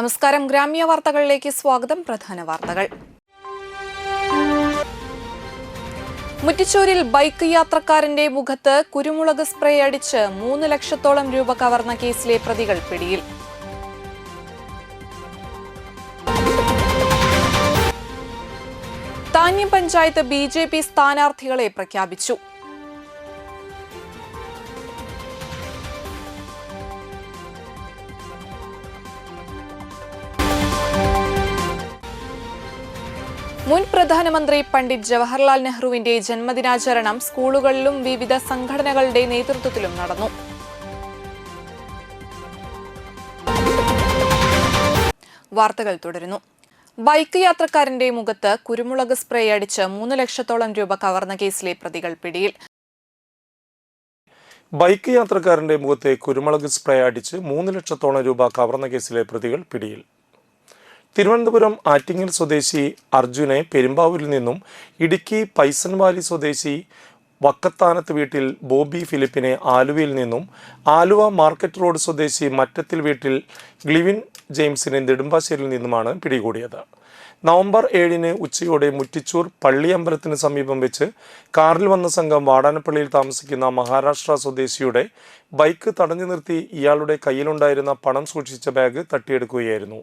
നമസ്കാരം. ഗ്രാമീയ വാർത്തകളിലേക്ക് സ്വാഗതം. പ്രധാന വാർത്തകൾ. മുറ്റിച്ചൂരിൽ ബൈക്ക് യാത്രക്കാരന്റെ മുഖത്ത് കുരുമുളക് സ്പ്രേ അടിച്ച് 3 ലക്ഷത്തോളം രൂപ കവർന്ന കേസിലെ പ്രതികൾ പിടിയിൽ. താന്യം പഞ്ചായത്ത് BJP സ്ഥാനാർത്ഥികളെ പ്രഖ്യാപിച്ചു. മുൻ പ്രധാനമന്ത്രി പണ്ഡിറ്റ് ജവഹർലാൽ നെഹ്റുവിന്റെ ജന്മദിനാചരണം സ്കൂളുകളിലും വിവിധ സംഘടനകളുടെ നേതൃത്വത്തിലും നടന്നു. വാർത്തകൾ തുടരുന്നു. ബൈക്ക് യാത്രക്കാരന്റെ മുഖത്ത് കുരുമുളക് സ്പ്രേ അടിച്ച് 3 ലക്ഷത്തോളം രൂപ കവർന്ന കേസിലെ പ്രതികൾ പിടിയിൽ. ബൈക്ക് യാത്രക്കാരന്റെ മുഖത്തെ കുരുമുളക് സ്പ്രേ അടിച്ച് 3 ലക്ഷത്തോളം രൂപ കവർന്ന കേസിലെ പ്രതികൾ പിടിയിൽ. തിരുവനന്തപുരം ആറ്റിങ്ങൽ സ്വദേശി അർജുനെ പെരുമ്പാവൂരിൽ നിന്നും ഇടുക്കി പൈസൻവാലി സ്വദേശി വക്കത്താനത്ത് വീട്ടിൽ ബോബി ഫിലിപ്പിനെ ആലുവയിൽ നിന്നും ആലുവ മാർക്കറ്റ് റോഡ് സ്വദേശി മറ്റത്തിൽ വീട്ടിൽ ഗ്ലിവിൻ ജെയിംസിനെ നെടുമ്പാശ്ശേരിയിൽ നിന്നുമാണ് പിടികൂടിയത്. നവംബർ 7 ഉച്ചയോടെ മുറ്റിച്ചൂർ പള്ളിയമ്പലത്തിന് സമീപം വെച്ച് കാറിൽ വന്ന സംഘം വാടാനപ്പള്ളിയിൽ താമസിക്കുന്ന മഹാരാഷ്ട്ര സ്വദേശിയുടെ ബൈക്ക് തടഞ്ഞു നിർത്തി ഇയാളുടെ കയ്യിലുണ്ടായിരുന്ന പണം സൂക്ഷിച്ച ബാഗ് തട്ടിയെടുക്കുകയായിരുന്നു.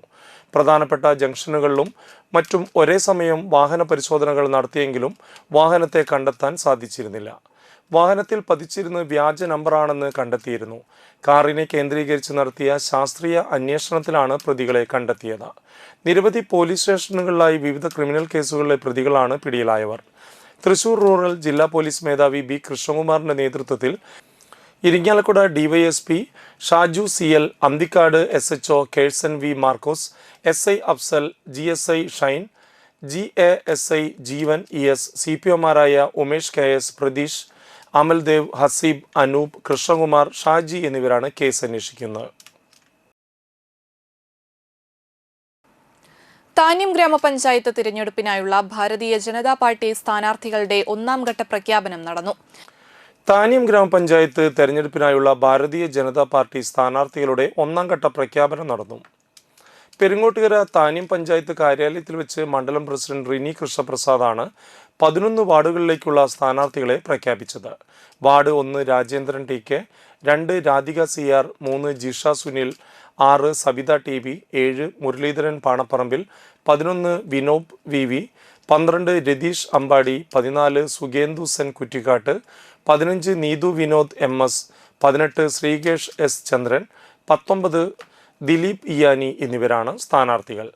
പ്രധാനപ്പെട്ട ജംഗ്ഷനുകളിലും മറ്റും ഒരേ സമയം വാഹന പരിശോധനകൾ നടത്തിയെങ്കിലും വാഹനത്തെ കണ്ടെത്താൻ സാധിച്ചിരുന്നില്ല. വാഹനത്തിൽ പതിച്ചിരുന്ന വ്യാജ നമ്പറാണെന്ന് കണ്ടെത്തിയിരുന്നു. കാറിനെ കേന്ദ്രീകരിച്ച് നടത്തിയ ശാസ്ത്രീയ അന്വേഷണത്തിലാണ് പ്രതികളെ കണ്ടെത്തിയത്. നിരവധി പോലീസ് സ്റ്റേഷനുകളിലായി വിവിധ ക്രിമിനൽ കേസുകളിലെ പ്രതികളാണ് പിടിയിലായവർ. തൃശൂർ റൂറൽ ജില്ലാ പോലീസ് മേധാവി B. കൃഷ്ണകുമാറിന്റെ നേതൃത്വത്തിൽ Irinjalakuda DYSP Shaju CL, Anthikad SHO Kerson V. Markose, SI Afsal, GSI Shine, GASI Jeevan ES, CPOമാരായ ഉമേഷ് KS, പ്രതീഷ്, അമൽദേവ്, ഹസീബ്, അനൂപ്, കൃഷ്ണകുമാർ, ഷാജി എന്നിവരാണ് കേസ് അന്വേഷിക്കുന്നത്. താന്യം ഗ്രാമപഞ്ചായത്ത് തിരഞ്ഞെടുപ്പിനായുള്ള ഭാരതീയ ജനതാ പാർട്ടി സ്ഥാനാർത്ഥികളുടെ 1ാം ഘട്ട പ്രഖ്യാപനം നടന്നു. താന്യം ഗ്രാമപഞ്ചായത്ത് തെരഞ്ഞെടുപ്പിനായുള്ള ഭാരതീയ ജനതാ പാർട്ടി സ്ഥാനാർത്ഥികളുടെ 1ാം ഘട്ട പ്രഖ്യാപനം നടന്നു. പെരിങ്ങോട്ടുകര താന്യം പഞ്ചായത്ത് കാര്യാലയത്തിൽ വെച്ച് മണ്ഡലം പ്രസിഡന്റ് റിനി കൃഷ്ണപ്രസാദാണ് 11 വാർഡുകളിലേക്കുള്ള സ്ഥാനാർത്ഥികളെ പ്രഖ്യാപിച്ചത്. Ward 1 Rajendran TK, 2 Radhika CR, 3 Jisha Sunil, 6 Sabitha TB, 7 Muraleedharan Panapparambil, 11 Vinob VV, 12 Ratheesh Ambadi, 14 Sugendu Sen Kuttikkatt, 15 Neethu Vinod MS, 18 Sreekesh S Chandran, 19 Dileep Iyani എന്നിവരാണ് സ്ഥാനാർത്ഥികൾ.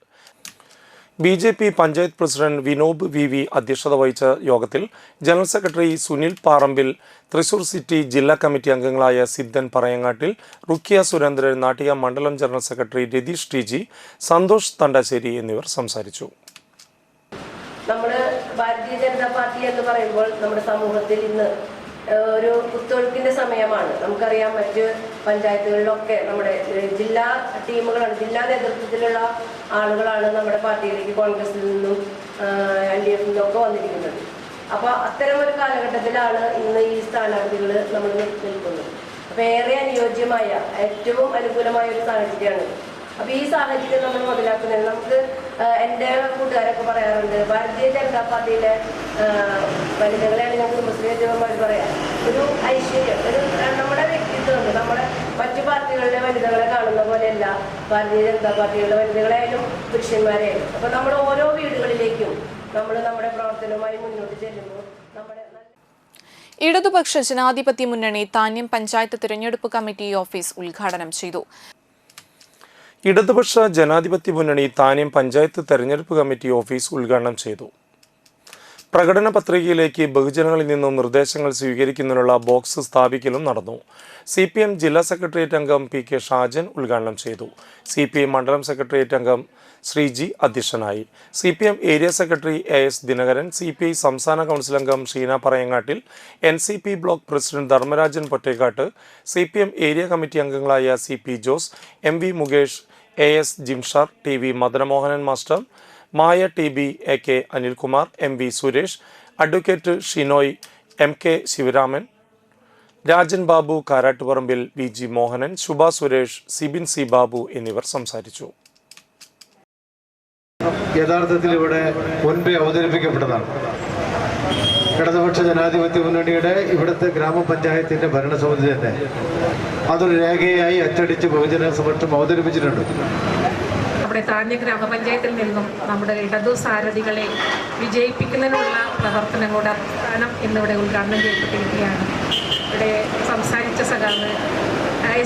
BJP panchayat president Vinob VV അധ്യക്ഷത വഹിച്ച യോഗത്തിൽ general secretary Sunil Parambil, Thrissur city ജില്ലാ കമ്മിറ്റി അംഗങ്ങളായ സിദ്ധൻ പറയങ്ങാട്ടിൽ, റുക്കിയ സുരേന്ദ്രൻ, നാട്ടിക മണ്ഡലം general secretary Ratheesh TG, Santhosh Thandassery എന്നിവർ സംസാരിച്ചു. നമ്മുടെ ഭാരതീയ ജനതാ പാർട്ടി എന്ന് പറയുമ്പോൾ നമ്മുടെ സമൂഹത്തിൽ ഇന്ന് ഒരു കുത്തൊഴുക്കിന്റെ സമയമാണ്. നമുക്കറിയാം, മറ്റ് പഞ്ചായത്തുകളിലൊക്കെ നമ്മുടെ ജില്ലാ ടീമുകളാണ്, ജില്ലാ നേതൃത്വത്തിലുള്ള ആളുകളാണ് നമ്മുടെ പാർട്ടിയിലേക്ക് കോൺഗ്രസിൽ നിന്നും LDF നിന്നും ഒക്കെ വന്നിരിക്കുന്നത്. അപ്പോൾ അത്തരം ഒരു കാലഘട്ടത്തിലാണ് ഇന്ന് ഈ സ്ഥാനാർത്ഥികൾ നമ്മൾ നിൽക്കുന്നത്. അപ്പോൾ ഏറെ അനുയോജ്യമായ, ഏറ്റവും അനുകൂലമായ ഒരു സാഹചര്യമാണ്. അപ്പോൾ ഈ സാഹചര്യം നമ്മൾ മുതലാക്കുന്നത്, നമുക്ക് എൻ്റെ കൂട്ടുകാരൊക്കെ പറയാറുണ്ട്, ഭാരതീയ ജനതാ പാർട്ടിയിലെ വനിതകളെയാണ് ഞാൻ കുടുംബശ്രീ അധ്യക്ഷന്മാർ പറയാം, ഒരു ഐശ്വര്യം, ഒരു നമ്മുടെ വ്യക്തിത്വം, നമ്മുടെ മറ്റു പാർട്ടികളിലെ വനിതകളെ കാണുന്ന പോലെയല്ല ഭാരതീയ ജനതാ പാർട്ടികളുടെ വനിതകളായാലും പുരുഷന്മാരെയായാലും. അപ്പോൾ നമ്മൾ ഓരോ വീടുകളിലേക്കും നമ്മൾ നമ്മുടെ പ്രവർത്തനവുമായി മുന്നോട്ട് ചെല്ലുമ്പോൾ നമ്മുടെ ഇടതുപക്ഷ ജനാധിപത്യ മുന്നണി താന്യം പഞ്ചായത്ത് തിരഞ്ഞെടുപ്പ് കമ്മിറ്റി ഓഫീസ് ഉദ്ഘാടനം ചെയ്തു. ഇടതുപക്ഷ ജനാധിപത്യ മുന്നണി താന്യം പഞ്ചായത്ത് തെരഞ്ഞെടുപ്പ് കമ്മിറ്റി ഓഫീസ് ഉദ്ഘാടനം ചെയ്തു. പ്രകടന പത്രികയിലേക്ക് ബഹുജനങ്ങളിൽ നിന്നും നിർദ്ദേശങ്ങൾ സ്വീകരിക്കുന്നതിനുള്ള ബോക്സ് സ്ഥാപിക്കലും നടന്നു. CPM ജില്ലാ സെക്രട്ടേറിയറ്റ് അംഗം PK ഷാജൻ ഉദ്ഘാടനം ചെയ്തു. CPM മണ്ഡലം സെക്രട്ടേറിയറ്റ് അംഗം ശ്രീജി അധ്യക്ഷനായി. CPM area secretary AS Dinakaran, CPI സംസ്ഥാന കൗൺസിൽ അംഗം Sheena Parayangattil, NCP block president Dharmarajan Pottekkatt, CPM area committee അംഗങ്ങളായ CP Jose, MV Mukesh, AS Jimshar, TV Madanamohanan master, Maya TB, AK Anilkumar, MV Suresh, advocate Shinoy, MK Sivaraman, Rajan Babu Karattuparambil, VG Mohanan, Shubha Suresh, Sibin C Babu എന്നിവർ സംസാരിച്ചു. യഥാർത്ഥത്തിൽ ഇവിടെ മുൻപേ അവതരിപ്പിക്കപ്പെട്ടതാണ്. ഇടതുപക്ഷ ജനാധിപത്യ മുന്നണിയുടെ ഇവിടുത്തെ ഗ്രാമപഞ്ചായത്തിൻ്റെ ഭരണസമിതി തന്നെ അതൊരു രേഖയായി അച്ചടിച്ച് ബഹുജന സമക്ഷം അവതരിപ്പിച്ചിട്ടുണ്ട്. നമ്മുടെ താന്യ ഗ്രാമപഞ്ചായത്തിൽ നിന്നും നമ്മുടെ ഇടതു സാരഥികളെ വിജയിപ്പിക്കുന്നതിനുള്ള പ്രവർത്തനങ്ങളുടെ അടിസ്ഥാനം ഇന്നിവിടെ ഉദ്ഘാടനം ചെയ്യപ്പെട്ടിരിക്കുകയാണ്. ഇവിടെ സംസാരിച്ച സഖാവ്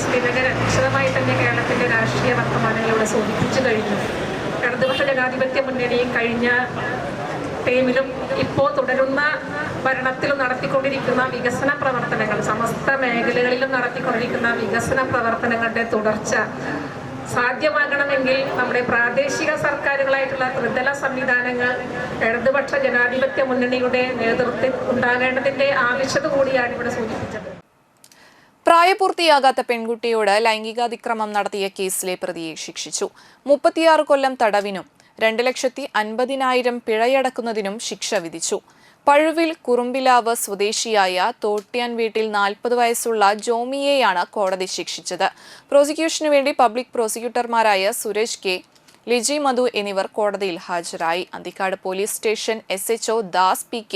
ശ്രീനഗർ വിശദമായി തന്നെ കേരളത്തിൻ്റെ രാഷ്ട്രീയ വർത്തമാനങ്ങളിലൂടെ സൂചിപ്പിച്ചു കഴിഞ്ഞു. ഇടതുപക്ഷ ജനാധിപത്യ മുന്നണി കഴിഞ്ഞ ടൈമിലും ഇപ്പോൾ തുടരുന്ന ഭരണത്തിലും നടത്തിക്കൊണ്ടിരിക്കുന്ന വികസന പ്രവർത്തനങ്ങൾ, സമസ്ത മേഖലകളിലും നടത്തിക്കൊണ്ടിരിക്കുന്ന വികസന പ്രവർത്തനങ്ങളുടെ തുടർച്ച സാധ്യമാകണമെങ്കിൽ നമ്മുടെ പ്രാദേശിക സർക്കാരുകളായിട്ടുള്ള ത്രിതല സംവിധാനങ്ങൾ ഇടതുപക്ഷ ജനാധിപത്യ മുന്നണിയുടെ നേതൃത്വത്തിൽ ഉണ്ടാകേണ്ടതിന്റെ ആവശ്യകത കൂടിയാണ് ഇവിടെ സൂചിപ്പിച്ചത്. പ്രായപൂർത്തിയാകാത്ത പെൺകുട്ടിയോട് ലൈംഗികാതിക്രമം നടത്തിയ കേസിലെ പ്രതിയെ ശിക്ഷിച്ചു. 36 കൊല്ലം തടവിനും 2,50,000 പിഴയടക്കുന്നതിനും ശിക്ഷ വിധിച്ചു. പഴുവിൽ കുറുമ്പിലാവ് സ്വദേശിയായ തോട്ട്യാൻ വീട്ടിൽ 40 വയസ്സുള്ള ജോമിയെയാണ് കോടതി ശിക്ഷിച്ചത്. പ്രോസിക്യൂഷനു വേണ്ടി പബ്ലിക് പ്രോസിക്യൂട്ടർമാരായ സുരേഷ് കെ, ലിജി മധു എന്നിവർ കോടതിയിൽ ഹാജരായി. Anthikad police station SHO Das PK,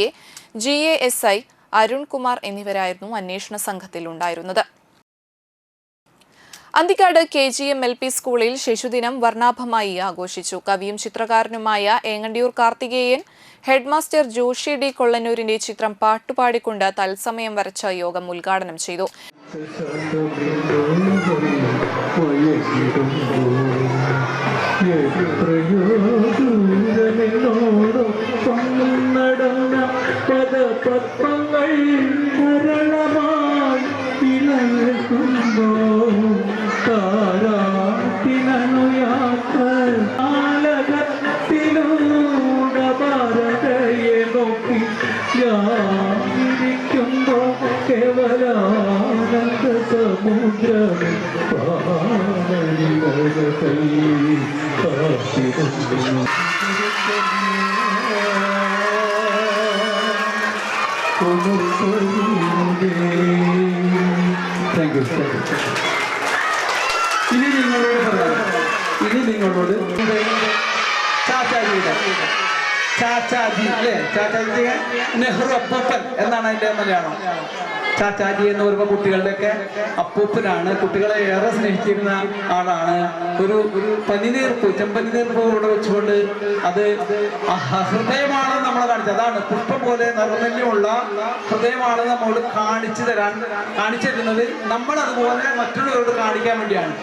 GASI Arunkumar എന്നിവരായിരുന്നു അന്വേഷണ സംഘത്തിലുണ്ടായിരുന്നത്. അന്തിക്കാട് KGM LP സ്കൂളിൽ ശിശുദിനം വർണ്ണാഭമായി ആഘോഷിച്ചു. കവിയും ചിത്രകാരനുമായ ഏങ്ങണ്ടിയൂർ കാർത്തികേയൻ ഹെഡ്മാസ്റ്റർ ജോഷി D കൊള്ളന്നൂരിന്റെ ചിത്രം പാട്ടുപാടിക്കൊണ്ട് തത്സമയം വരച്ച യോഗം ഉദ്ഘാടനം ചെയ്തു. ഇനി നിങ്ങളോട് ചാച്ചാജി അല്ലേ, ചാച്ചാജി നെഹ്റു അപ്പൂപ്പൻ എന്നാണ് അതിന്റെ മലയാളം. ചാച്ചാജി എന്ന് പറയുമ്പോൾ കുട്ടികളുടെയൊക്കെ അപ്പൂപ്പനാണ്. കുട്ടികളെ ഏറെ സ്നേഹിച്ചിരുന്ന ആളാണ്. ഒരു പനിനീർപ്പൂ, ചെമ്പനിനീർപ്പൂ ഇവിടെ വെച്ചുകൊണ്ട് അത് ഹൃദയമാണ് നമ്മളെ കാണിച്ചത്. അതാണ് പുഷ്പം പോലെ നിർമ്മല്യമുള്ള ഹൃദയമാണ് നമ്മളോട് കാണിച്ചു തരുന്നത്. നമ്മൾ അതുപോലെ മറ്റുള്ളവരോട് കാണിക്കാൻ വേണ്ടിയാണ്.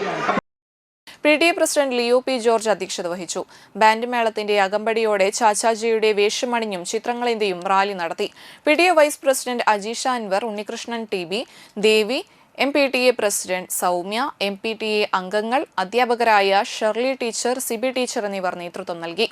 PTA president Leo P. George അധ്യക്ഷത വഹിച്ചു. ബാൻഡ് മേളത്തിന്റെ അകമ്പടിയോടെ ചാച്ചാജിയുടെ വേഷമണിഞ്ഞും ചിത്രങ്ങളേന്തിയും റാലി നടത്തി. PTA vice president Ajeesha Anwar, Unnikrishnan TB, Devi, MPTA president Soumya, MPTA അംഗങ്ങൾ, അധ്യാപകരായ ഷെർലി ടീച്ചർ, സിബി ടീച്ചർ എന്നിവർ നേതൃത്വം നൽകി.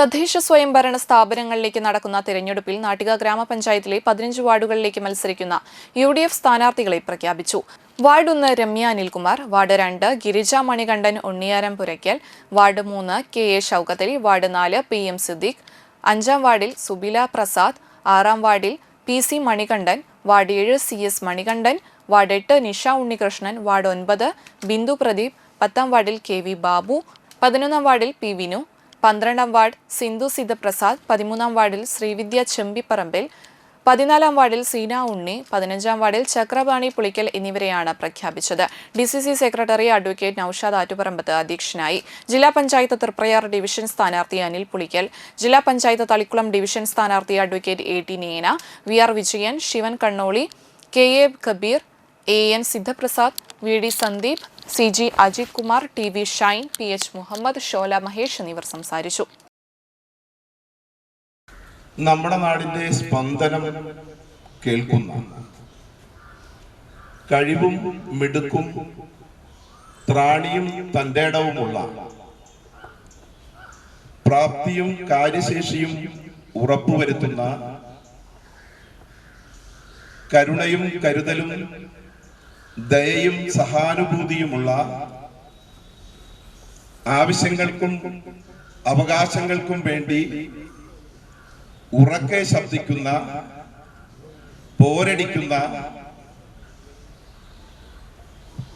തദ്ദേശ സ്വയംഭരണ സ്ഥാപനങ്ങളിലേക്ക് നടക്കുന്ന തിരഞ്ഞെടുപ്പിൽ നാട്ടിക ഗ്രാമപഞ്ചായത്തിലെ 15 വാർഡുകളിലേക്ക് മത്സരിക്കുന്ന UDF സ്ഥാനാർത്ഥികളെ പ്രഖ്യാപിച്ചു. Ward 1 Ramya Anilkumar, ward 2 Girija Manikandan Unniyaram Puraykkal, ward 3 KA Shoukathali, ward 4 PM Siddique, 5ാം വാർഡിൽ സുബില പ്രസാദ്, 6ാം വാർഡിൽ PC Manikandan, ward 7 CS Manikandan, ward 8 Nisha Unnikrishnan, ward 9 Bindu Pradeep, 10ാം വാർഡിൽ KV ബാബു, 11ാം വാർഡിൽ P വിനു, 12ാം വാർഡ് സിന്ധു സിദ്ധപ്രസാദ്, 13ാം വാർഡിൽ ശ്രീവിദ്യ ചെമ്പിപ്പറമ്പിൽ, 14ാം വാർഡിൽ സീന ഉണ്ണി, 15ാം വാർഡിൽ ചക്രപാണി പുളിക്കൽ എന്നിവരെയാണ് പ്രഖ്യാപിച്ചത്. DCC secretary advocate Noushad Attuparambath അധ്യക്ഷനായി. ജില്ലാ പഞ്ചായത്ത് തൃപ്രയാർ ഡിവിഷൻ സ്ഥാനാർത്ഥി അനിൽ പുളിക്കൽ, ജില്ലാ പഞ്ചായത്ത് തളിക്കുളം ഡിവിഷൻ സ്ഥാനാർത്ഥി advocate AT Nena, VR Vijayan, Shivan Kannoli, KA Kabeer, AN Sidhaprasad, VD Sandeep, CG Ajith Kumar, TV Shine, PH Muhammad, Shola Mahesh എന്നിവർ സംസാരിച്ചു. നമ്മുടെ നാടിൻ്റെ സ്പന്ദനം കേൾക്കുന്ന, കഴിവും മിടുക്കും ത്രാണിയും തൻ്റെടവുമുള്ള, പ്രാപ്തിയും കാര്യശേഷിയും ഉറപ്പുവരുത്തുന്ന, കരുണയും കരുതലും ദയയും സഹാനുഭൂതിയുമുള്ള, ആവശ്യങ്ങൾക്കും അവകാശങ്ങൾക്കും വേണ്ടി ഉറക്കെ ശബ്ദിക്കുന്ന, പോരടിക്കുന്ന,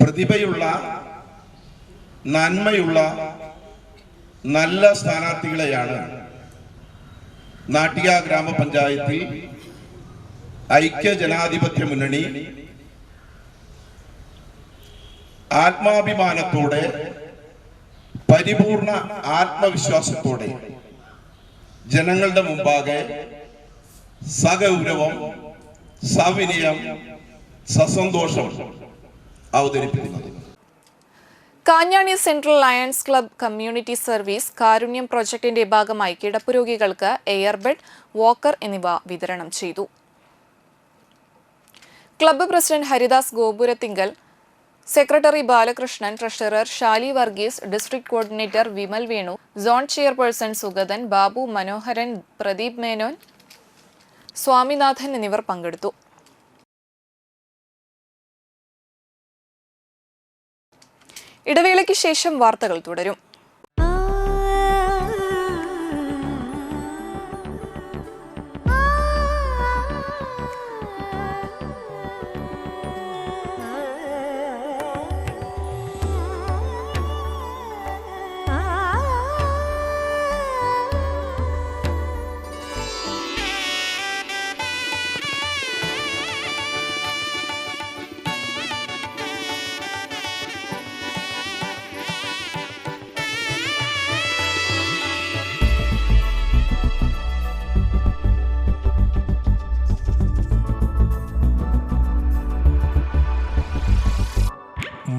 പ്രതിഭയുള്ള, നന്മയുള്ള നല്ല സ്ഥാനാർത്ഥികളെയാണ് നാട്ടിക ഗ്രാമപഞ്ചായത്തിൽ ഐക്യ ജനാധിപത്യ മുന്നണി ആത്മാഭിമാനത്തോടെ, പരിപൂർണ ആത്മവിശ്വാസത്തോടെ ജനങ്ങളുടെ മുമ്പാകെ സഗൗരവം, സവിനയം, സസന്തോഷം അവതരിപ്പിക്കുന്നത്. Kanjani central lions club community service Karunyam പ്രൊജക്ടിന്റെ ഭാഗമായി കിടപ്പുരോഗികൾക്ക് എയർബെഡ്, വാക്കർ എന്നിവ വിതരണം ചെയ്തു. Club president Haridas Gopurathinkal, secretary Balakrishnan, treasurer Shali Varghese, district coordinator Vimal Venu, zone chairperson Sugathan, Babu Manoharan, Pradeep Menon, Swaminathan എന്നിവർ പങ്കെടുത്തു. ഇടവേളയ്ക്ക് ശേഷം വാർത്തകൾ തുടരും.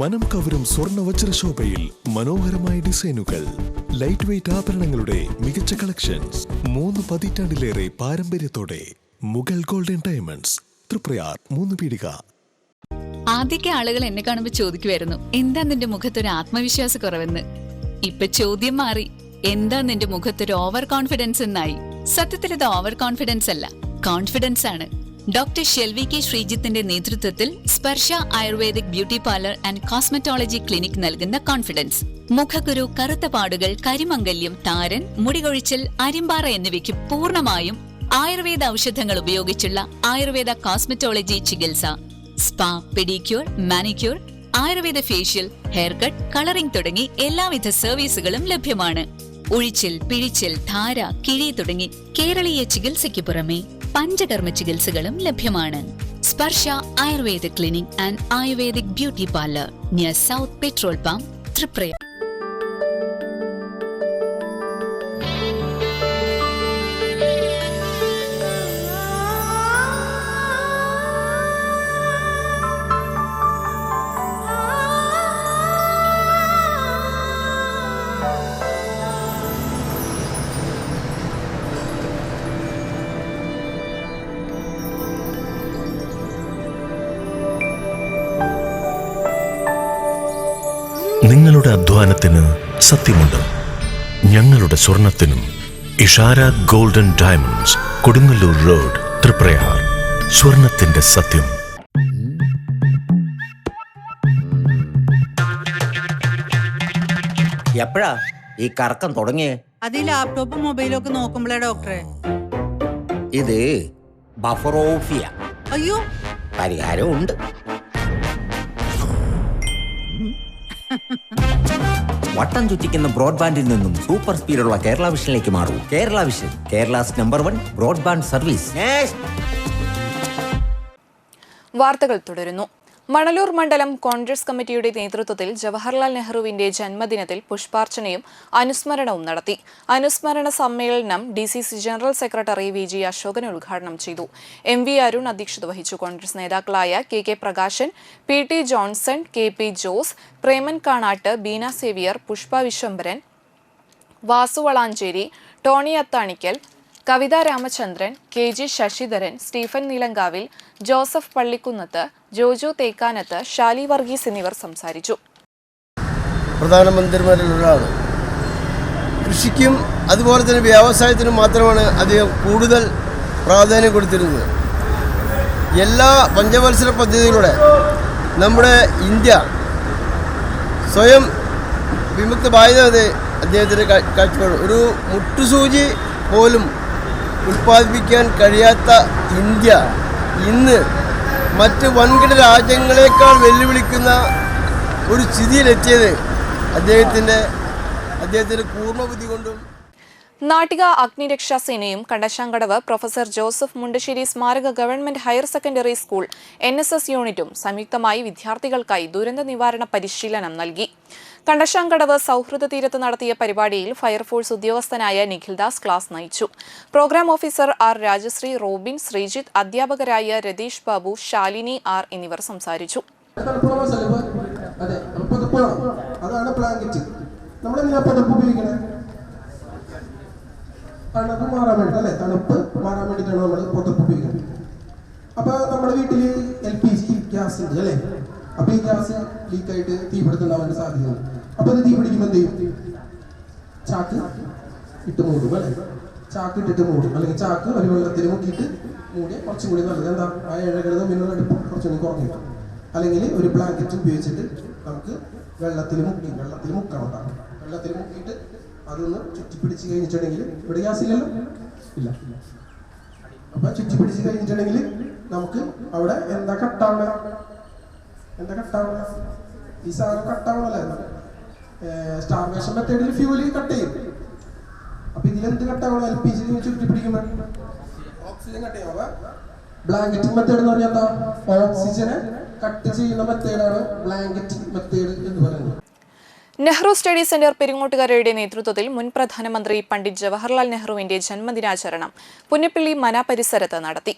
മനം കവരും സ്വർണ്ണ വജ്രശോഭയിൽ മനോഹരമായ ഡിസൈനുകൾ, ലൈറ്റ് വെയ്റ്റ് ആഭരണങ്ങളുടെ മികച്ച കളക്ഷൻസ്, 3 പതിറ്റാണ്ടിലേറെ പാരമ്പര്യത്തോടെ മുഗൾ ഗോൾഡൻ ഡയമണ്ട്സ്, തൃപ്രയാർ 3 പീടിക. ആദ്യമൊക്കെ ആളുകൾ എന്നെ കാണുമ്പോൾ ചോദിക്കുമായിരുന്നു, എന്താ നിന്റെ മുഖത്തൊരു ആത്മവിശ്വാസക്കുറവെന്ന്. ഇപ്പൊ ചോദ്യം മാറി, എന്താ നിന്റെ മുഖത്തൊരു ഓവർ കോൺഫിഡൻസ് എന്നായി. സത്യത്തിൽ ഇത് ഓവർ കോൺഫിഡൻസ് അല്ല, കോൺഫിഡൻസ് ആണ്. ഡോക്ടർ ഷെൽവി കെ ശ്രീജിത്തിന്റെ നേതൃത്വത്തിൽ Sparsha ayurvedic beauty parlour and cosmetology clinic നൽകുന്ന കോൺഫിഡൻസ്. മുഖക്കുരു, കറുത്ത പാടുകൾ, കരിമംഗല്യം, താരൻ, മുടികൊഴിച്ചൽ, അരിമ്പാറ എന്നിവയ്ക്ക് പൂർണ്ണമായും ആയുർവേദ ഔഷധങ്ങൾ ഉപയോഗിച്ചുള്ള ആയുർവേദ കോസ്മെറ്റോളജി ചികിത്സ, spa, pedicure, manicure, Ayurveda facial, hair cut, colouring തുടങ്ങി എല്ലാവിധ സർവീസുകളും ലഭ്യമാണ്. ഉഴിച്ചിൽ, പിഴിച്ചിൽ, ധാര, കിഴി തുടങ്ങി കേരളീയ ചികിത്സയ്ക്ക് പുറമെ പഞ്ചകർമ്മ ചികിത്സകളും ലഭ്യമാണ്. Sparsha ayurveda clinic and ayurvedic beauty parlour, near south petrol pump, Triprayar. നിങ്ങളുടെ അധ്വാനത്തിന് സത്യമുണ്ട്, ഞങ്ങളുടെ സ്വർണത്തിനും. Ishara golden diamonds, Kodungallur road, Triprayar. സ്വർണത്തിന്റെ സത്യം. എപ്പോഴാ ഈ കറക്കം തുടങ്ങിയേ? അത് ഈ ലാപ്ടോപ്പും മൊബൈലും ഒക്കെ നോക്കുമ്പോഴേ ഡോക്ടറെ. ഇത് ബഫറോഫിയ. അയ്യോ, പരിഹാരം ഉണ്ട്. വട്ടം ചുറ്റിക്കുന്ന ബ്രോഡ്ബാൻഡിൽ നിന്നും സൂപ്പർ സ്പീഡുള്ള കേരള വിഷനിലേക്ക് മാറൂ. Kerala vision, Kerala's number 1 broadband service. വാർത്തകൾ തുടരുന്നു. മണലൂർ മണ്ഡലം കോൺഗ്രസ് കമ്മിറ്റിയുടെ നേതൃത്വത്തിൽ ജവഹർലാൽ നെഹ്റുവിന്റെ ജന്മദിനത്തിൽ പുഷ്പാർച്ചനയും അനുസ്മരണവും നടത്തി. അനുസ്മരണ സമ്മേളനം DCC general secretary VG Ashokan ഉദ്ഘാടനം ചെയ്തു. MV അരുൺ അധ്യക്ഷത വഹിച്ചു. കോൺഗ്രസ് നേതാക്കളായ KK Prakashan, PT Johnson, KP Jose, Preman Kanatt, Beena Xavier, Pushpa Viswambharan, Vasu Valanchery, Tony Athanikkal, Kavitha Ramachandran, KG Sasidharan, Stephen Neelankavil, Joseph Pallikkunnath, Joju Thekkanath, Shali Varghese എന്നിവർ സംസാരിച്ചു. പ്രധാനമന്ത്രിമാരിൽ ഒരാളാണ്. കൃഷിക്കും അതുപോലെ തന്നെ വ്യവസായത്തിനും മാത്രമാണ് അദ്ദേഹം കൂടുതൽ പ്രാധാന്യം കൊടുത്തിരുന്നത്. എല്ലാ പഞ്ചവത്സര പദ്ധതിയിലൂടെ നമ്മുടെ ഇന്ത്യ സ്വയം വിമുക്തമായത് അദ്ദേഹത്തിൻ്റെ കാഴ്ചപ്പാട്. ഒരു മുട്ടുസൂചി പോലും ഉൽപ്പാദിപ്പിക്കാൻ കഴിയാത്ത ഇന്ത്യ ഇന്ന് മറ്റ് വൻകിട രാജ്യങ്ങളെക്കാൾ വെല്ലുവിളിക്കുന്ന ഒരു സ്ഥിതിയിലെത്തിയത് അദ്ദേഹത്തിൻ്റെ കൂർമ്മബുദ്ധി കൊണ്ടും. നാട്ടിക അഗ്നിരക്ഷാ സേനയും കണ്ടശാങ്കടവ് പ്രൊഫസർ ജോസഫ് മുണ്ടശ്ശേരി സ്മാരക government higher secondary school NSS യൂണിറ്റും സംയുക്തമായി വിദ്യാർത്ഥികൾക്കായി ദുരന്ത നിവാരണ പരിശീലനം നൽകി. കണ്ടശാങ്കടവ് സൗഹൃദ തീരത്ത് നടത്തിയ പരിപാടിയിൽ ഫയർഫോഴ്സ് ഉദ്യോഗസ്ഥനായ നിഖിൽദാസ് ക്ലാസ് നയിച്ചു. Programme officer R. Rajashree, Robin, Sreejith, അധ്യാപകരായ രതീഷ് ബാബു, ശാലിനി R എന്നിവർ സംസാരിച്ചു. തണുപ്പ് മാറാൻ വേണ്ടി അല്ലേ, തണുപ്പ് മാറാൻ വേണ്ടിയിട്ടാണ് നമ്മൾ പുതപ്പ് ഉപയോഗിക്കുന്നത്. അപ്പൊ നമ്മുടെ വീട്ടിൽ LPG ഗ്യാസ് ഉണ്ട് അല്ലേ. അപ്പൊ ഈ ഗ്യാസ് ലീക്കായിട്ട് തീപിടുത്തുണ്ടാവാൻ സാധ്യതയുണ്ട്. അപ്പൊ അത് തീ പിടിക്കുമ്പോൾ എന്ത് ചെയ്യും? ചാക്ക് ഇട്ട് മൂടും അല്ലേ. ചാക്ക് ഇട്ടിട്ട് മൂടും, അല്ലെങ്കിൽ ചാക്ക് ഒരു വെള്ളത്തിൽ മുക്കിയിട്ട് മൂടിയ കുറച്ചും കൂടി നല്ലത്. എന്താ, ആ ഇഴകള് തമ്മിലുള്ള അടുപ്പം കുറച്ചുകൂടി കുറഞ്ഞു കിട്ടും. അല്ലെങ്കിൽ ഒരു ബ്ലാങ്കറ്റ് ഉപയോഗിച്ചിട്ട് നമുക്ക് വെള്ളത്തിൽ മുക്കണം. വെള്ളത്തിൽ മുക്കിയിട്ട് അതൊന്ന് ചുറ്റിപ്പിടിച്ച് കഴിഞ്ഞിട്ടുണ്ടെങ്കിൽ, ഇവിടെ ഗ്യാസ് ഇല്ലല്ലോ, ഇല്ല. അപ്പൊ ചുറ്റിപ്പിടിച്ച് കഴിഞ്ഞിട്ടുണ്ടെങ്കിൽ നമുക്ക് അവിടെ എന്താ കട്ടാവണ, ഈ സാധനം കട്ടാവണല്ലേ. സ്റ്റാർവേഷൻ മെത്തേഡിൽ ഫ്യൂല് കട്ട് ചെയ്യും. അപ്പൊ ഇതിലെന്ത് കട്ടാവണം? LPG ചുറ്റിപ്പിടിക്കുമ്പോൾ ഓക്സിജൻ കട്ട് ചെയ്യും. അപ്പൊ ബ്ലാങ്കറ്റിംഗ് മെത്തേഡ് എന്ന് പറഞ്ഞാൽ എന്താ? ഓക്സിജനെ കട്ട് ചെയ്യുന്ന മെത്തേഡാണ് ബ്ലാങ്കറ്റിംഗ് മെത്തേഡ് എന്ന് പറയുന്നത്. നെഹ്റു സ്റ്റഡി സെന്റർ പെരിങ്ങോട്ടുകരയുടെ നേതൃത്വത്തിൽ മുൻ പ്രധാനമന്ത്രി പണ്ഡിറ്റ് ജവഹർലാൽ നെഹ്റുവിന്റെ ജന്മദിനാചരണം പുന്നപ്പള്ളി മന പരിസരത്ത് നടത്തി.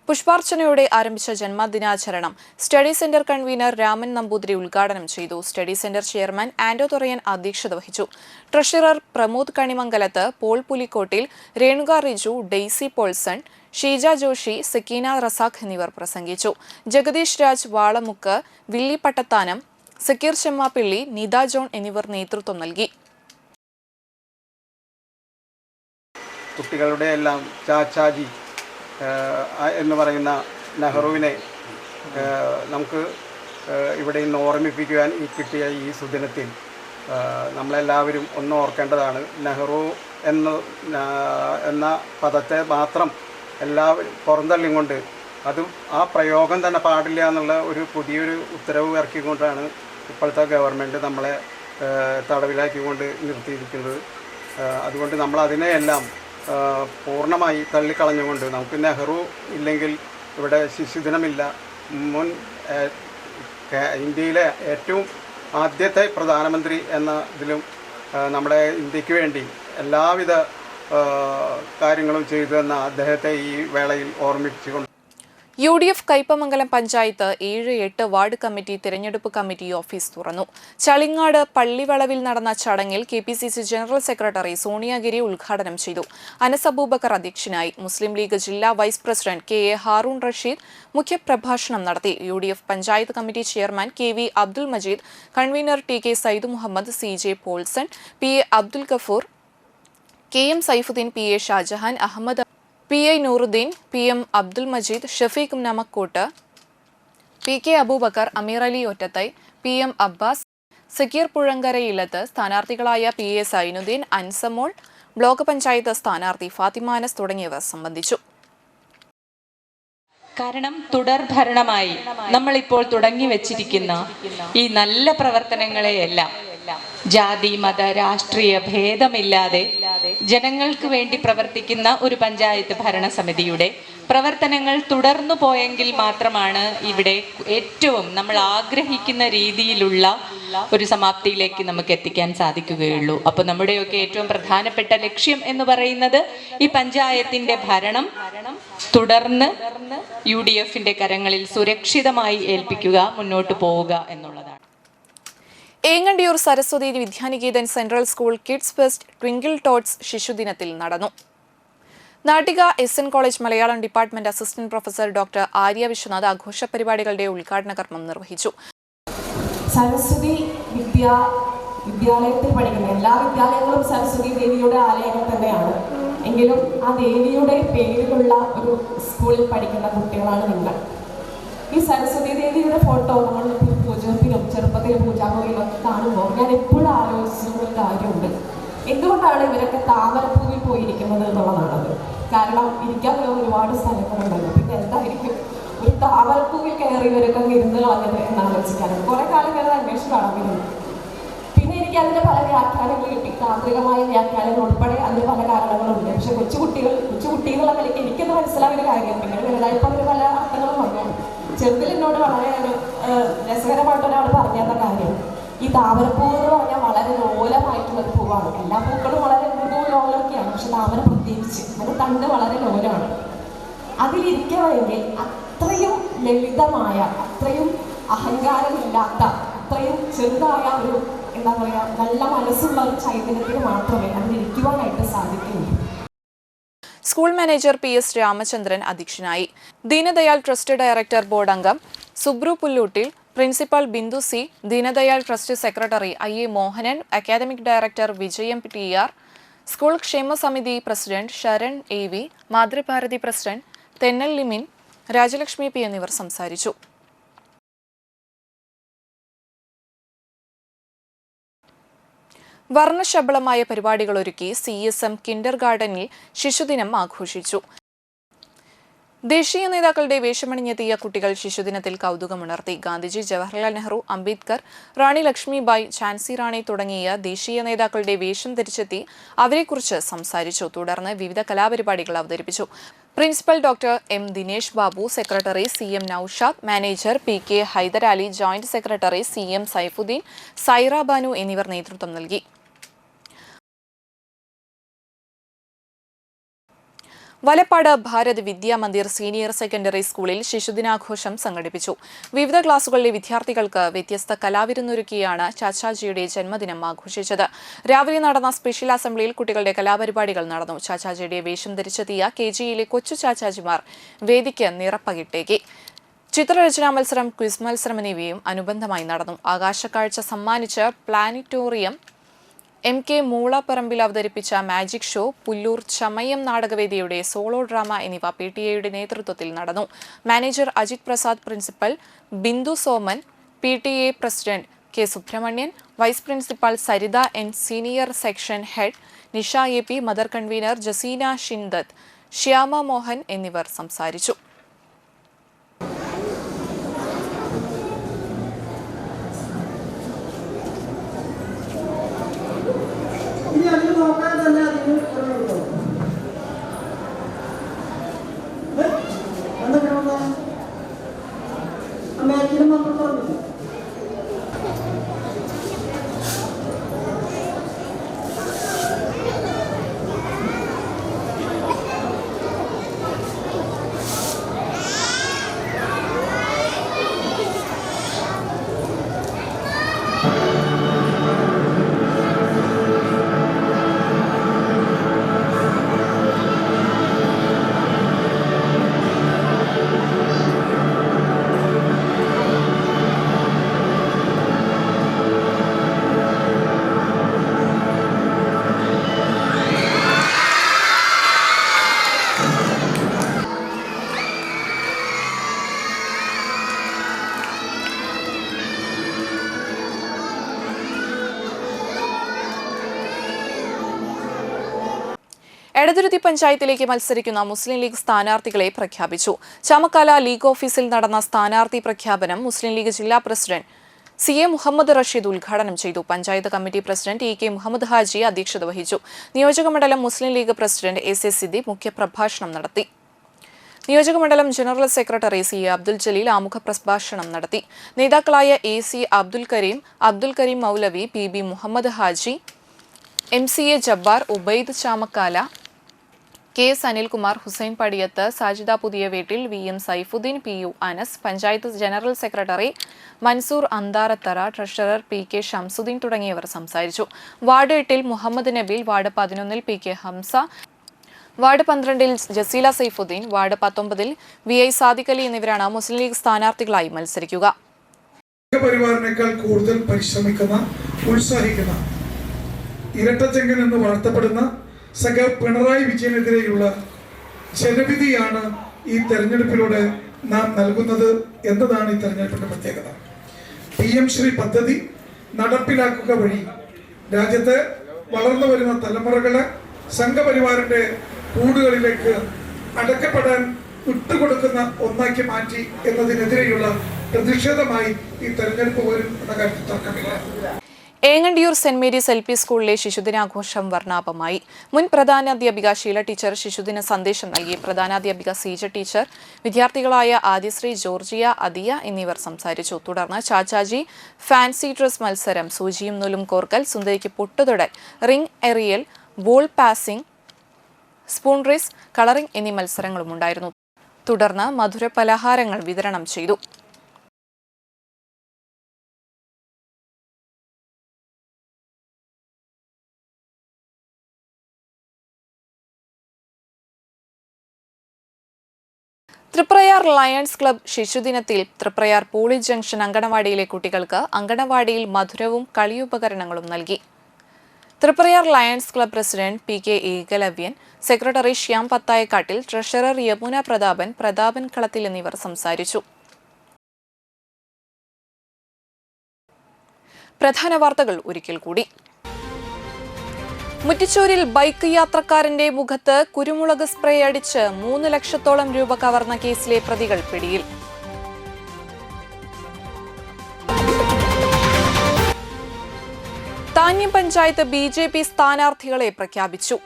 പുഷ്പാർച്ചനയോടെ ആരംഭിച്ച ജന്മദിനാചരണം study centre convener Raman Namboothiri ഉദ്ഘാടനം ചെയ്തു. Study centre chairman Ando Thorayan അധ്യക്ഷത വഹിച്ചു. Treasurer Pramod Kanimangalath, Paul Pulikkottil, Renuka Riju, Daisy Paulson, Sheeja Joshi, Sakeena Razak എന്നിവർ പ്രസംഗിച്ചു. ജഗദീഷ് രാജ് വാളമുക്ക്, വില്ലി പട്ടത്താനം, സക്കീർ ചെമ്മാപ്പിള്ളി, നിത ജോൺ എന്നിവർ നേതൃത്വം നൽകി. കുട്ടികളുടെ എല്ലാം ചാച്ചാജി എന്ന് പറയുന്ന നെഹ്റുവിനെ നമുക്ക് ഇവിടെ ഇന്ന് ഓർമ്മിപ്പിക്കുവാൻ കിട്ടിയ ഈ സുദിനത്തിൽ നമ്മളെല്ലാവരും ഒന്ന് ഓർക്കേണ്ടതാണ്. നെഹ്റു എന്ന പദത്തെ മാത്രം എല്ലാവരും പുറന്തള്ളിക്കൊണ്ട് അതും ആ പ്രയോഗം തന്നെ പാടില്ല എന്നുള്ള ഒരു പുതിയൊരു ഉത്തരവ് ഇറക്കിക്കൊണ്ടാണ് ഇപ്പോഴത്തെ ഗവൺമെൻറ് നമ്മളെ തടവിലാക്കിക്കൊണ്ട് നിർത്തിയിരിക്കുന്നത്. അതുകൊണ്ട് നമ്മൾ അതിനെയെല്ലാം പൂർണ്ണമായി തള്ളിക്കളഞ്ഞുകൊണ്ട് നമുക്ക് നെഹ്റു ഇല്ലെങ്കിൽ ഇവിടെ ശിശുദിനമില്ല. മുൻ ഇന്ത്യയിലെ ഏറ്റവും ആദ്യത്തെ പ്രധാനമന്ത്രി എന്ന ഇതിലും നമ്മുടെ ഇന്ത്യക്ക് വേണ്ടി എല്ലാവിധ കാര്യങ്ങളും ചെയ്തു എന്ന അദ്ദേഹത്തെ ഈ വേളയിൽ ഓർമ്മിച്ചുകൊണ്ട് UDF Kaipamangalam panchayat 7-8 ward committee തിരഞ്ഞെടുപ്പ് കമ്മിറ്റി ഓഫീസ് തുറന്നു. ചളിങ്ങാട് പള്ളിവളവിൽ നടന്ന ചടങ്ങിൽ KPCC ജനറൽ സെക്രട്ടറി സോണിയാഗിരി ഉദ്ഘാടനം ചെയ്തു. അനസ് അബൂബക്കർ അധ്യക്ഷനായി. മുസ്ലിം ലീഗ് ജില്ലാ vice president KA Haroon Rasheed മുഖ്യപ്രഭാഷണം നടത്തി. UDF panchayat committee chairman KV Abdul Majeed, convener TK Said Muhammad, CJ Paulson, PA Abdul Gafoor, KM Saifuddin, PA Shajahan, Ahammed, PI Nooruddin, PM Abdul Majeed, Shafeeq Namakkott, PK Aboobacker, Ameer Ali Ottathai, PM Abbas, Sakkeer Puzhankarayilath, സ്ഥാനാർത്ഥികളായ PA സൈനുദ്ദീൻ, അൻസമോൾ, ബ്ലോക്ക് പഞ്ചായത്ത് സ്ഥാനാർത്ഥി ഫാത്തിമാനസ് തുടങ്ങിയവർ സംബന്ധിച്ചു. കാരണം തുടർ ഭരണമായി നമ്മളിപ്പോൾ തുടങ്ങി വെച്ചിരിക്കുന്ന ഈ നല്ല പ്രവർത്തനങ്ങളെയെല്ലാം ജാതി മത രാഷ്ട്രീയ ഭേദമില്ലാതെ ജനങ്ങൾക്ക് വേണ്ടി പ്രവർത്തിക്കുന്ന ഒരു പഞ്ചായത്ത് ഭരണസമിതിയുടെ പ്രവർത്തനങ്ങൾ തുടർന്നു പോയെങ്കിൽ മാത്രമാണ് ഇവിടെ ഏറ്റവും നമ്മൾ ആഗ്രഹിക്കുന്ന രീതിയിലുള്ള ഒരു സമാപ്തിയിലേക്ക് നമുക്ക് എത്തിക്കാൻ സാധിക്കുകയുള്ളൂ. അപ്പോൾ നമ്മുടെയൊക്കെ ഏറ്റവും പ്രധാനപ്പെട്ട ലക്ഷ്യം എന്ന് പറയുന്നത് ഈ പഞ്ചായത്തിന്റെ ഭരണം തുടർന്ന് UDFന്റെ കരങ്ങളിൽ സുരക്ഷിതമായി ഏൽപ്പിക്കുക, മുന്നോട്ട് പോവുക എന്നുള്ളതാണ്. Engandiyur Saraswathi Vidyaniketan central school kids fest twinkle tots ശിശുദിനത്തിൽ നടന്നു. Nattika SN college Malayalam department assistant professor doctor Arya Viswanath ആഘോഷ പരിപാടികളുടെ ഉദ്ഘാടന കർമ്മം നിർവഹിച്ചു. സരസ്വതി വിദ്യാലയത്തിൽ പഠിക്കുന്ന എല്ലാ വിദ്യാലയങ്ങളും സരസ്വതി ദേവിയുടെ ആലയങ്ങൾ തന്നെയാണ്. എങ്കിലും ആ ദേവിയുടെ പേരിലുള്ള ഒരു സ്കൂളിൽ പഠിക്കുന്ന കുട്ടികളാണ് നിങ്ങൾ. ഈ സരസ്വതി ദേവിയുടെ ഫോട്ടോ നമ്മൾ പൂജത്തിലും ചെറുപ്പത്തിലും പൂജാമുറിയിലൊക്കെ കാണുമ്പോൾ ഞാൻ എപ്പോഴും ആലോചിച്ചിട്ടുള്ള കാര്യമുണ്ട്, എന്തുകൊണ്ടാണ് ഇവരൊക്കെ താമരപ്പൂവിൽ പോയിരിക്കുന്നത് എന്നുള്ളതാണത്. കാരണം ഇരിക്കാൻ ഒരുപാട് സ്ഥലങ്ങളുണ്ടല്ലോ, പിന്നെ എന്തായിരിക്കും ഒരു താമരപ്പൂവിൽ കയറി ഇവരൊക്കെ ഇരുന്ന് കളഞ്ഞത് എന്നാലോചിക്കാനും കുറേ കാലം കയറി അന്വേഷിച്ച് കാണുന്നുണ്ട്. പിന്നെ എനിക്ക് അതിൻ്റെ പല വ്യാഖ്യാനങ്ങൾ കിട്ടി, താന്ത്രികമായ വ്യാഖ്യാനങ്ങൾ ഉൾപ്പെടെ അതിന് പല കാരണങ്ങളുണ്ട്. പക്ഷെ കൊച്ചുകുട്ടി എന്നുള്ള നിലയ്ക്ക് എനിക്കത് മനസ്സിലാവുന്ന കാര്യം. പിന്നെ വലുതായപ്പോൾ അവർ പല അർത്ഥങ്ങളും വന്നു. ചെറുതിൽ എന്നോട് വളരെ ഒരു രസകരമായിട്ട് ഒരാൾ പറഞ്ഞെന്ന കാര്യം, ഈ താമരപ്പൂ എന്ന് പറഞ്ഞാൽ വളരെ ലോലമായിട്ടുള്ളൊരു പൂവാണ്. എല്ലാ പൂക്കളും വളരെ മൃദു ലോലൊക്കെയാണ്, പക്ഷെ താമര പ്രത്യേകിച്ച് അത് തണ്ട് വളരെ ലോലമാണ്. അതിലിരിക്കണമെങ്കിൽ അത്രയും ലളിതമായ, അത്രയും അഹങ്കാരമില്ലാത്ത, അത്രയും ചെറുതായ ഒരു എന്താ പറയുക നല്ല മനസ്സുള്ള ഒരു ചൈതന്യത്തിന് മാത്രമേ അതിലിരിക്കുവാനായിട്ട് സാധിക്കുകയുള്ളൂ. സ്കൂൾ മാനേജർ PS രാമചന്ദ്രൻ അധ്യക്ഷനായി. ദീനദയാൽ ട്രസ്റ്റ് ഡയറക്ടർ ബോർഡ് അംഗം Subru Pullootil, principal Bindu C, Deendayal trust secretary IA Mohanan, academic director Vijayam TR, school ക്ഷേമ സമിതി president Saran AV, Mathrubharathi president Thennal Limin, Rajalakshmi P എന്നിവർ സംസാരിച്ചു. വർണ്ണശബളമായ പരിപാടികളൊരുക്കി CSM കിൻഡർ ഗാർഡനിൽ ശിശുദിനം ആഘോഷിച്ചു. ദേശീയ നേതാക്കളുടെ വേഷമണിഞ്ഞെത്തിയ കുട്ടികൾ ശിശുദിനത്തിൽ കൗതുകമുണർത്തി. ഗാന്ധിജി, ജവഹർലാൽ നെഹ്റു, അംബേദ്കർ, റാണി ലക്ഷ്മിബായി, ഝാൻസി റാണി തുടങ്ങിയ ദേശീയ നേതാക്കളുടെ വേഷം ധരിച്ചെത്തി അവരെക്കുറിച്ച് സംസാരിച്ചു. തുടർന്ന് വിവിധ കലാപരിപാടികൾ അവതരിപ്പിച്ചു. Principal doctor M Dinesh Babu, secretary CM Noushad, manager PK Hyderali, joint secretary CM Saifuddin, Saira Banu എന്നിവർ നേതൃത്വം നൽകി. വലപ്പാട് ഭാരത് വിദ്യാ മന്ദിർ സീനിയർ സെക്കൻഡറി സ്കൂളിൽ ശിശുദിനാഘോഷം സംഘടിപ്പിച്ചു. വിവിധ ക്ലാസുകളിലെ വിദ്യാർത്ഥികൾക്ക് വ്യത്യസ്ത കലാവിരുന്നൊരുക്കിയാണ് ചാച്ചാജിയുടെ ജന്മദിനം ആഘോഷിച്ചത്. രാവിലെ നടന്ന സ്പെഷ്യൽ അസംബ്ലിയിൽ കുട്ടികളുടെ കലാപരിപാടികൾ നടന്നു. ചാച്ചാജിയുടെ വേഷം ധരിച്ചെത്തിയ KGയിലെ കൊച്ചു ചാച്ചാജിമാർ വേദിക്ക് നിറപ്പകിട്ടേക്കി. ചിത്രരചനാ മത്സരം, ക്വിസ് മത്സരം എന്നിവയും അനുബന്ധമായി നടന്നു. ആകാശക്കാഴ്ച സമ്മാനിച്ച് പ്ലാനറ്റോറിയം, MK മൂളപ്പറമ്പിൽ അവതരിപ്പിച്ച മാജിക് ഷോ, പുല്ലൂർ ചമയം നാടകവേദിയുടെ സോളോ ഡ്രാമ എന്നിവ PTA നേതൃത്വത്തിൽ നടന്നു. Manager Ajith Prasad, principal Bindu Soman, PTA president K Subramanian, vice principal Saritha N, senior section head Nisha AP, mother convener Jaseena Shindath, Shyama Mohan എന്നിവർ സംസാരിച്ചു. എടതുരുത്തി പഞ്ചായത്തിലേക്ക് മത്സരിക്കുന്ന മുസ്ലിം ലീഗ് സ്ഥാനാർത്ഥികളെ പ്രഖ്യാപിച്ചു. ചാമക്കാല ലീഗ് ഓഫീസിൽ നടന്ന സ്ഥാനാർത്ഥി പ്രഖ്യാപനം മുസ്ലിം ലീഗ് ജില്ലാ പ്രസിഡന്റ് CA മുഹമ്മദ് റഷീദ് ഉദ്ഘാടനം ചെയ്തു. Panchayat committee president EK Muhammad Haji അധ്യക്ഷത വഹിച്ചു. നിയോജകമണ്ഡലം മുസ്ലിം ലീഗ് പ്രസിഡന്റ് AC സിദ്ദീഖ് മുഖ്യപ്രഭാഷണം നടത്തി. നിയോജകമണ്ഡലം general secretary CA Abdul Jaleel ആമുഖ പ്രഭാഷണം നടത്തി. നേതാക്കളായ AC അബ്ദുൽ കരീം മൗലവി, PB Muhammad Haji, MCA Jabbar, Ubaid Chamakkala, KS Anilkumar, Hussain Padiyath, Sajida Puthiya Veettil, VM Saifuddin, PU Anas, panchayat general secretary Mansoor Antharathara, treasurer PK Shamsuddin തുടങ്ങിയവർ സംസാരിച്ചു. Ward 8 Muhammad Nabeel, ward 11 PK Hamsa, ward 12-ൽ ജസീല സൈഫുദ്ദീൻ, വാർഡ് 19-ൽ VI സാദിഖ് അലി എന്നിവരാണ് മുസ്ലിം ലീഗ് സ്ഥാനാർത്ഥികളായി മത്സരിക്കുക. സംഘപരിവാറിനേക്കാൾ കൂടുതൽ പരിശ്രമിക്കുന്ന, ഉത്സാഹിക്കുന്ന, ഇരട്ടച്ചെങ്കൻ എന്ന് വാഴ്ത്തപ്പെടുന്ന പിണറായി വിജയനെതിരെയുള്ള ജനവിധിയാണ് ഈ തെരഞ്ഞെടുപ്പിലൂടെ നാം നൽകുന്നത് എന്നതാണ് ഈ തെരഞ്ഞെടുപ്പിന്റെ പ്രത്യേകത. PM ശ്രീ പദ്ധതി നടപ്പിലാക്കുക വഴി രാജ്യത്തെ വളർന്നു വരുന്ന തലമുറകളെ സംഘപരിവാറിന്റെ കൂടുകളിലേക്ക് അടക്കപ്പെടാൻ വിട്ടുകൊടുക്കുന്ന ഒന്നാക്കി മാറ്റി എന്നതിനെതിരെയുള്ള പ്രതിഷേധമായി ഈ തെരഞ്ഞെടുപ്പ് വരും എന്ന കാര്യത്തിൽ തർക്കമില്ല. ഏങ്ങണ്ടിയൂർ സെന്റ് മേരീസ് LP സ്കൂളിലെ ശിശുദിനാഘോഷം വർണ്ണാഭമായി. മുൻ പ്രധാനാധ്യാപിക ഷീല ടീച്ചർ ശിശുദിന സന്ദേശം നൽകി. പ്രധാനാധ്യാപിക സീജ ടീച്ചർ, വിദ്യാർത്ഥികളായ ആദിശ്രീ, ജോർജിയ, അദിയ എന്നിവർ സംസാരിച്ചു. തുടർന്ന് ചാച്ചാജി, ഫാൻസി ഡ്രസ് മത്സരം, സൂചിയും നൂലും കോർക്കൽ, സുന്ദരിക്ക് പൊട്ടുതൊടൽ, റിംഗ് എറിയൽ, ball passing, spoon race, colouring എന്നീ മത്സരങ്ങളും ഉണ്ടായിരുന്നു. തുടർന്ന് മധുര പലഹാരങ്ങൾ വിതരണം ചെയ്തു. തൃപ്രയാർ ലയൺസ് ക്ലബ് ശിശുദിനത്തിൽ തൃപ്രയാർ പോളി ജംഗ്ഷൻ അങ്കണവാടിയിലെ കുട്ടികൾക്ക് അങ്കണവാടിയിൽ മധുരവും കളിയുപകരണങ്ങളും നൽകി. Triprayar lions club president PK Ekalavyan, secretary Shyam Pathayakkattil, treasurer Yamuna Prathapan, Prathapan Kalathil എന്നിവർ സംസാരിച്ചു. പ്രധാന വാർത്തകൾ ഒരിക്കൽ കൂടി. മുറ്റിച്ചൂരിൽ ബൈക്ക് യാത്രക്കാരന്റെ മുഖത്ത് കുരുമുളക് സ്പ്രേ അടിച്ച് 3 ലക്ഷത്തോളം രൂപ കവർന്ന കേസിലെ പ്രതികൾ പിടിയിൽ. താന്യം പഞ്ചായത്ത് BJP സ്ഥാനാർത്ഥികളെ പ്രഖ്യാപിച്ചു.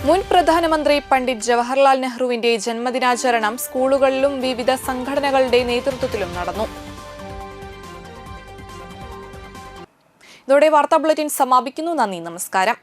മുൻ പ്രധാനമന്ത്രി പണ്ഡിറ്റ് ജവഹർലാൽ നെഹ്റുവിന്റെ ജന്മദിനാചരണം സ്കൂളുകളിലും വിവിധ സംഘടനകളുടെ നേതൃത്വത്തിലും നടന്നു. ഇതോടെ വാർത്താ ബുള്ളറ്റിൻ സമാപിക്കുന്നു. നന്ദി, നമസ്കാരം.